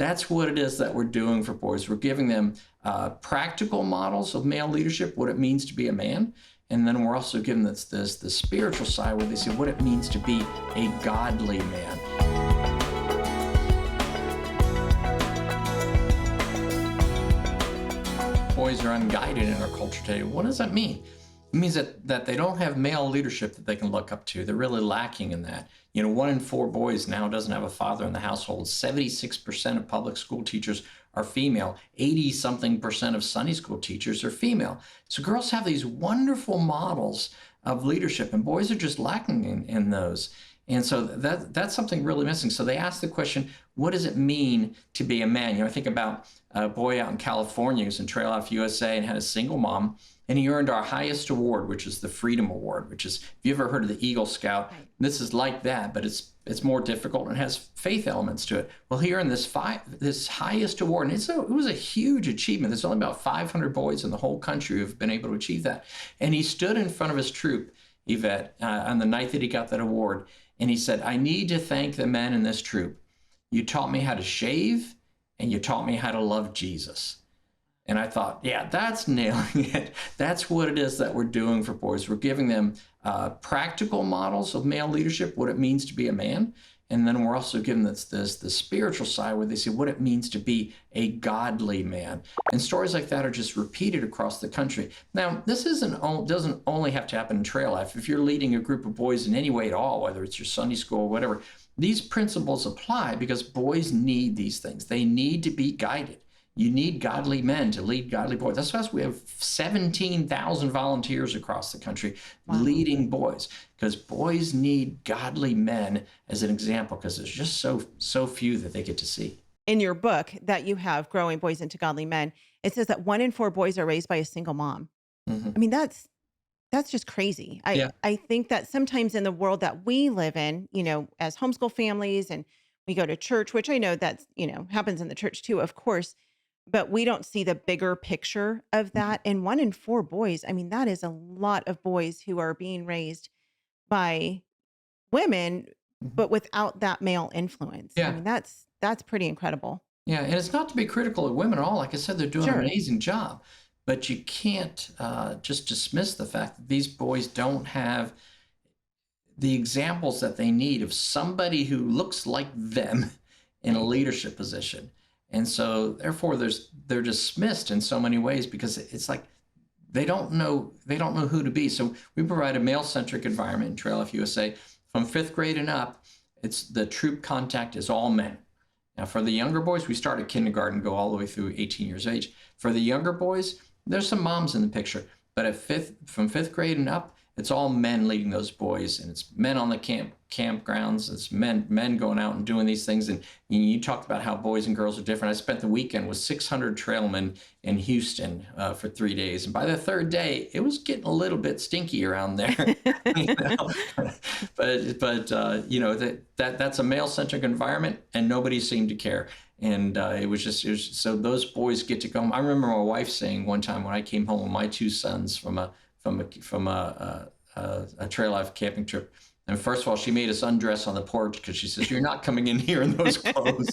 That's what it is that we're doing for boys. We're giving them practical models of male leadership, what it means to be a man. And then we're also giving this the spiritual side where they see what it means to be a godly man. Boys are unguided in our culture today. What does that mean? It means that they don't have male leadership that they can look up to. They're really lacking in that. 1 in 4 boys now doesn't have a father in the household. 76% of public school teachers are female. 80-something% of Sunday school teachers are female. So girls have these wonderful models of leadership, and boys are just lacking in those. And so that's something really missing. So they ask the question, what does it mean to be a man? I think about a boy out in California who's in Trail Life USA and had a single mom, and he earned our highest award, which is the Freedom Award, which is, if you ever heard of the Eagle Scout, right. This is like that, but it's more difficult and has faith elements to it. Well, he earned this highest award, and it was a huge achievement. There's only about 500 boys in the whole country who've been able to achieve that. And he stood in front of his troop, Yvette, on the night that he got that award, and he said, "I need to thank the men in this troop. You taught me how to shave, and you taught me how to love Jesus." And I thought, yeah, that's nailing it. That's what it is that we're doing for boys. We're giving them practical models of male leadership, what it means to be a man. And then we're also giving the spiritual side where they see what it means to be a godly man. And stories like that are just repeated across the country. Now, this doesn't only have to happen in Trail Life. If you're leading a group of boys in any way at all, whether it's your Sunday school or whatever, these principles apply because boys need these things. They need to be guided. You need godly men to lead godly boys. That's why we have 17,000 volunteers across the country leading boys, because boys need godly men as an example, because there's just so few that they get to see. In your book that you have, Growing Boys into Godly Men, it says that 1 in 4 boys are raised by a single mom. Mm-hmm. I mean, that's just crazy. I think that sometimes in the world that we live in, as homeschool families, and we go to church, which I know that's, happens in the church too, of course, but we don't see the bigger picture of that. And 1 in 4 boys, I mean, that is a lot of boys who are being raised by women, but without that male influence. Yeah. I mean, that's pretty incredible. Yeah. And it's not to be critical of women at all. Like I said, they're doing an amazing job, but you can't just dismiss the fact that these boys don't have the examples that they need of somebody who looks like them in a leadership position. And so therefore they're dismissed in so many ways because it's like they don't know who to be. So we provide a male-centric environment in Trail Life USA. From 5th grade and up, it's the troop contact is all men. Now for the younger boys, we start at kindergarten, go all the way through 18 years of age. For the younger boys, there's some moms in the picture, but from 5th grade and up, it's all men leading those boys, and it's men on the campgrounds. It's men going out and doing these things. And you talked about how boys and girls are different. I spent the weekend with 600 trailmen in Houston for 3 days, and by the 3rd day, it was getting a little bit stinky around there. But that's a male-centric environment, and nobody seemed to care. And it was so those boys get to go home. I remember my wife saying one time when I came home with my 2 sons from a Trail Life camping trip. And first of all, she made us undress on the porch because she says, "You're not coming in here in those clothes."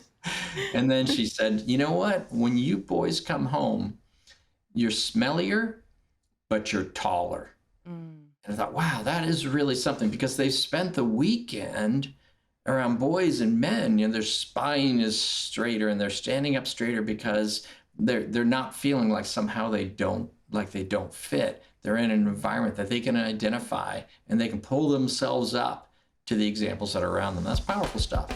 And then she said, "You know what? When you boys come home, you're smellier, but you're taller." And I thought, wow, that is really something, because they've spent the weekend around boys and men. Their spine is straighter and they're standing up straighter because they're not feeling like somehow they don't fit. They're in an environment that they can identify, and they can pull themselves up to the examples that are around them. That's powerful stuff.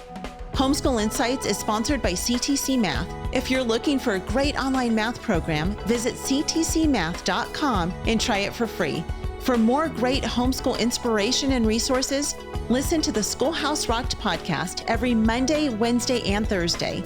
Homeschool Insights is sponsored by CTC Math. If you're looking for a great online math program, visit ctcmath.com and try it for free. For more great homeschool inspiration and resources, listen to the Schoolhouse Rocked podcast every Monday, Wednesday, and Thursday.